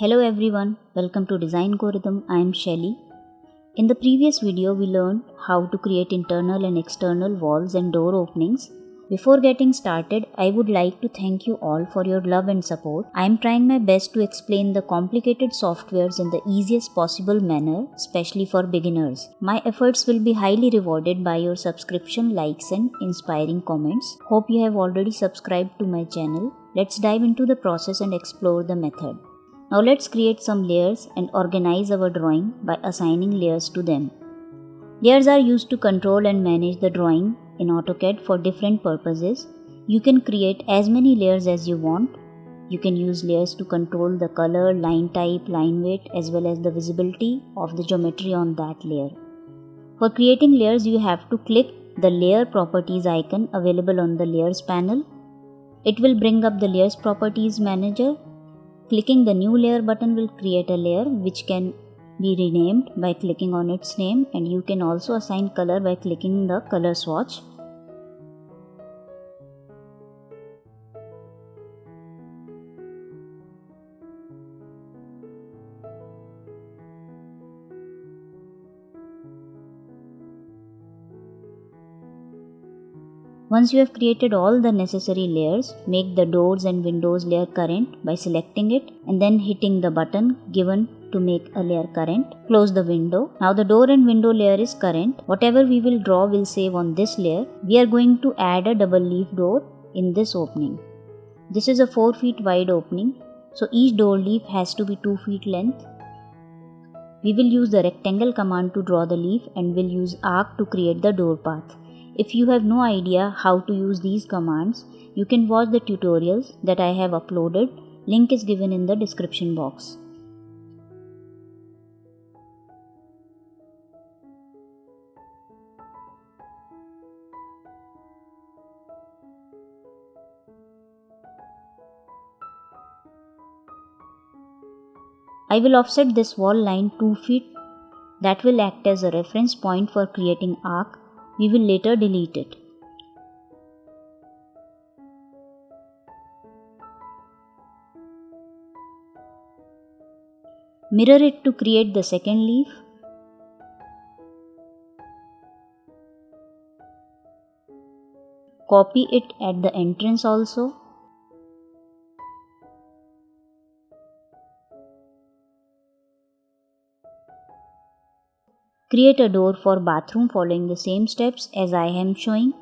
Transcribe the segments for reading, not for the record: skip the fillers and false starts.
Hello everyone, welcome to Design Algorithm. I am Shelly. In the previous video, we learned how to create internal and external walls and door openings. Before getting started, I would like to thank you all for your love and support. I am trying my best to explain the complicated softwares in the easiest possible manner, especially for beginners. My efforts will be highly rewarded by your subscription, likes, and inspiring comments. Hope you have already subscribed to my channel. Let's dive into the process and explore the method. Now let's create some layers and organize our drawing by assigning layers to them. Layers are used to control and manage the drawing in AutoCAD for different purposes. You can create as many layers as you want. You can use layers to control the color, line type, line weight, as well as the visibility of the geometry on that layer. For creating layers, you have to click the layer properties icon available on the layers panel. It will bring up the layers properties manager. Clicking the new layer button will create a layer which can be renamed by clicking on its name, and you can also assign color by clicking the color swatch. Once you have created all the necessary layers, make the doors and windows layer current by selecting it and then hitting the button given to make a layer current. Close the window. Now the door and window layer is current. Whatever we will draw will save on this layer. We are going to add a double leaf door in this opening. This is a 4 feet wide opening, so each door leaf has to be 2 feet length. We will use the rectangle command to draw the leaf and will use arc to create the door path. If you have no idea how to use these commands, you can watch the tutorials that I have uploaded. Link is given in the description box. I will offset this wall line 2 feet. That will act as a reference point for creating arc. We will later delete it. Mirror it to create the second leaf. Copy it at the entrance also. Create a door for bathroom following the same steps as I am showing.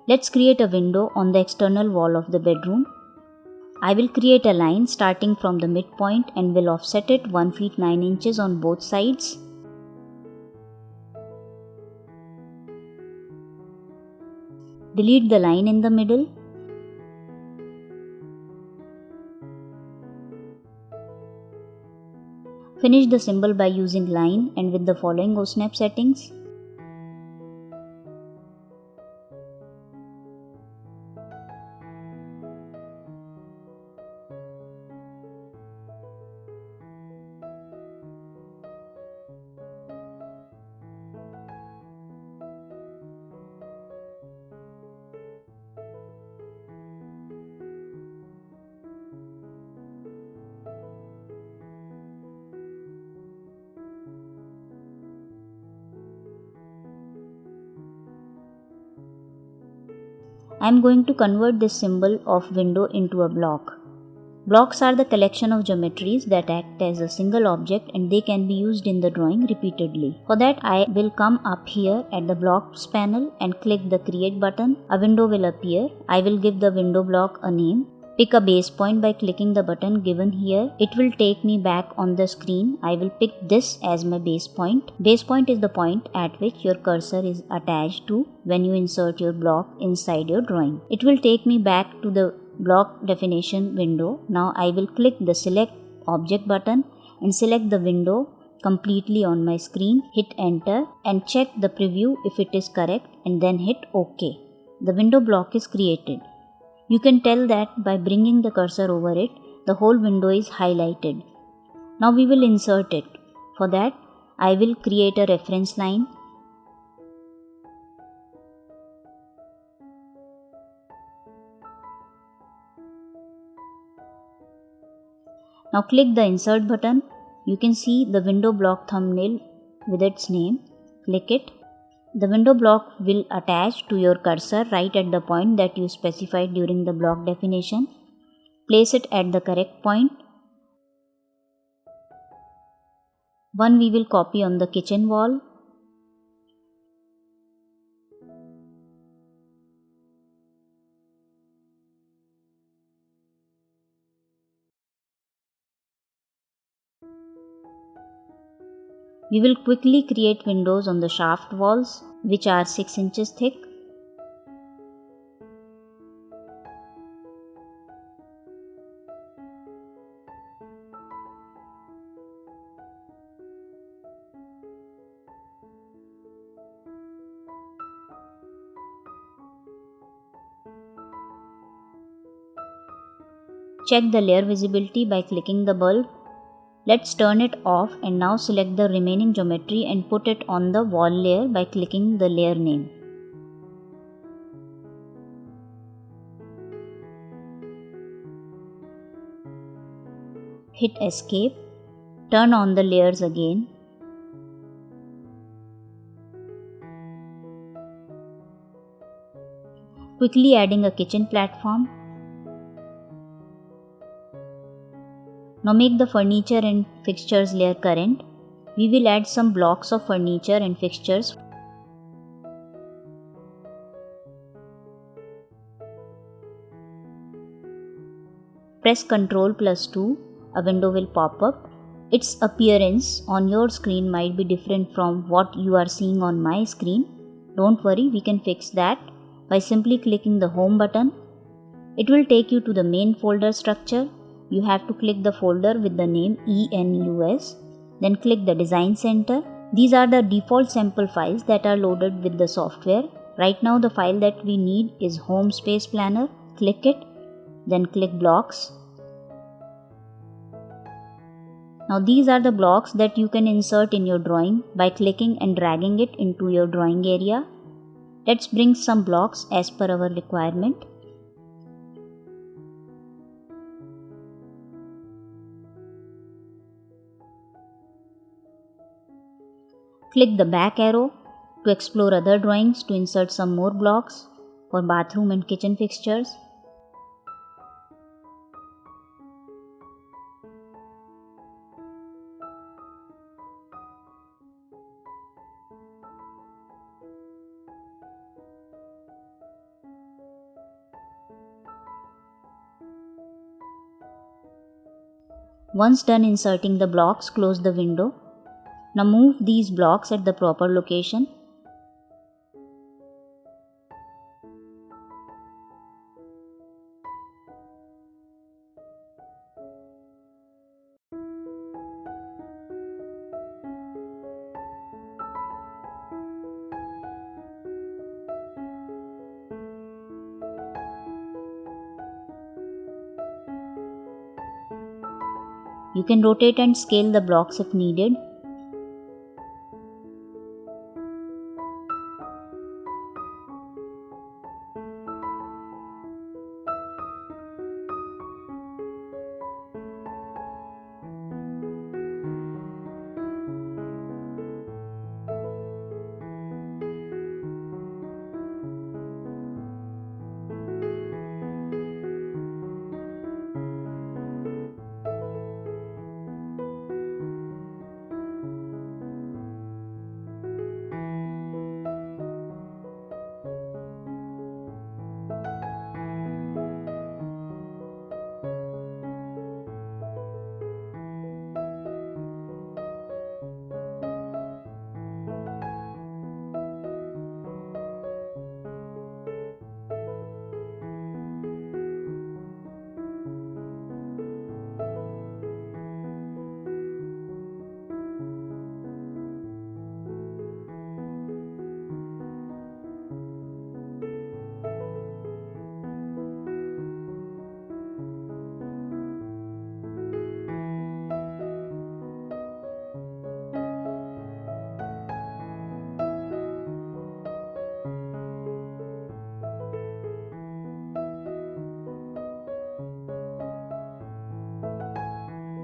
Let's create a window on the external wall of the bedroom. I will create a line starting from the midpoint and will offset it 1 feet 9 inches on both sides. Delete the line in the middle. Finish the symbol by using line and with the following OSNAP settings. I am going to convert this symbol of window into a block. Blocks are the collection of geometries that act as a single object and they can be used in the drawing repeatedly. For that, I will come up here at the blocks panel and click the create button. A window will appear. I will give the window block a name. Pick a base point by clicking the button given here. It will take me back on the screen. I will pick this as my base point. Base point is the point at which your cursor is attached to when you insert your block inside your drawing. It will take me back to the block definition window. Now I will click the select object button and select the window completely on my screen. Hit enter and check the preview if it is correct and then hit OK. the window block is created. You can tell that by bringing the cursor over it, the whole window is highlighted. Now we will insert it. For that, I will create a reference line. Now click the insert button. You can see the window block thumbnail with its name. Click it. The window block will attach to your cursor right at the point that you specified during the block definition. Place it at the correct point. One we will copy on the kitchen wall. We will quickly create windows on the shaft walls, which are 6 inches thick. Check the layer visibility by clicking the bulb. Let's turn it off and now select the remaining geometry and put it on the wall layer by clicking the layer name. Hit escape. Turn on the layers again. Quickly adding a kitchen platform. Now make the furniture and fixtures layer current. We will add some blocks of furniture and fixtures. Press Ctrl+2, a window will pop up. Its appearance on your screen might be different from what you are seeing on my screen. Don't worry, we can fix that by simply clicking the home button. It will take you to the main folder structure. You have to click the folder with the name ENUS, then click the Design Center. These are the default sample files that are loaded with the software. Right now the file that we need is Home Space Planner. Click it, then click Blocks. Now these are the blocks that you can insert in your drawing by clicking and dragging it into your drawing area. Let's bring some blocks as per our requirement. Click the back arrow to explore other drawings to insert some more blocks for bathroom and kitchen fixtures. Once done inserting the blocks, close the window. Now move these blocks at the proper location. You can rotate and scale the blocks if needed.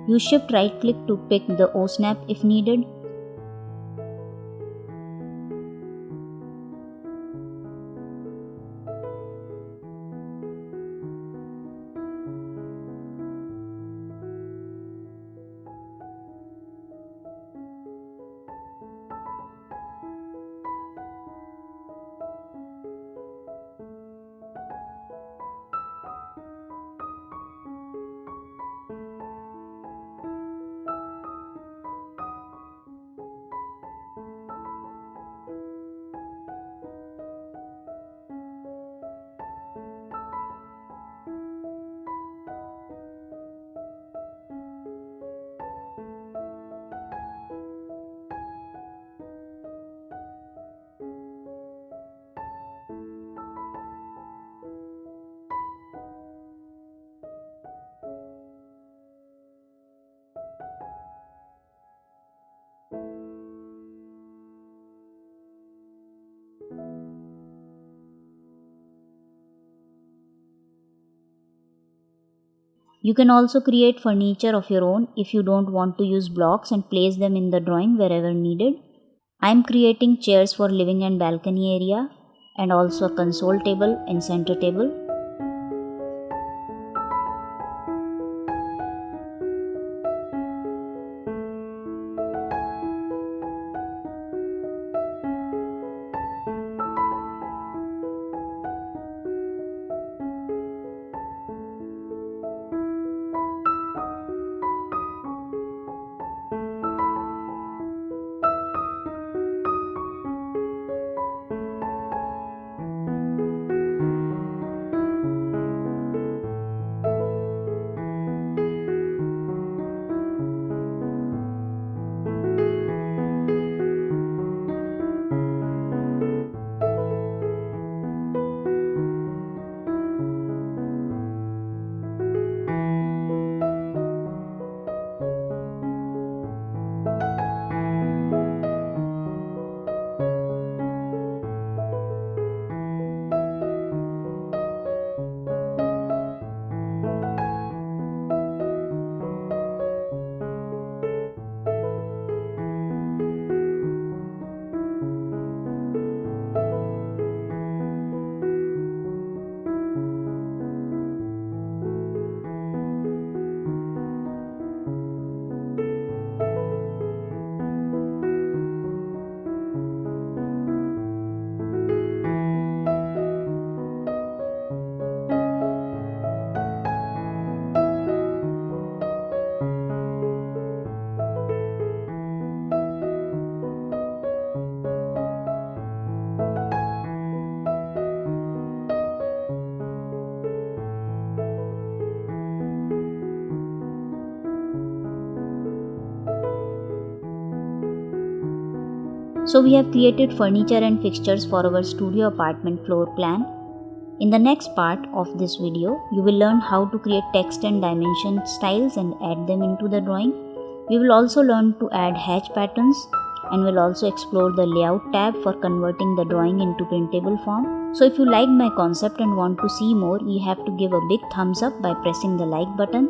Use Shift right click to pick the OSNAP if needed. You can also create furniture of your own if you don't want to use blocks and place them in the drawing wherever needed. I am creating chairs for living and balcony area and also a console table and center table. So we have created furniture and fixtures for our studio apartment floor plan. In the next part of this video, you will learn how to create text and dimension styles and add them into the drawing. We will also learn to add hatch patterns and will also explore the layout tab for converting the drawing into printable form. So if you liked my concept and want to see more, you have to give a big thumbs up by pressing the like button.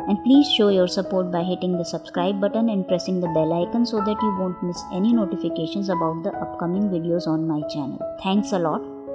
And please show your support by hitting the subscribe button and pressing the bell icon so that you won't miss any notifications about the upcoming videos on my channel. Thanks a lot.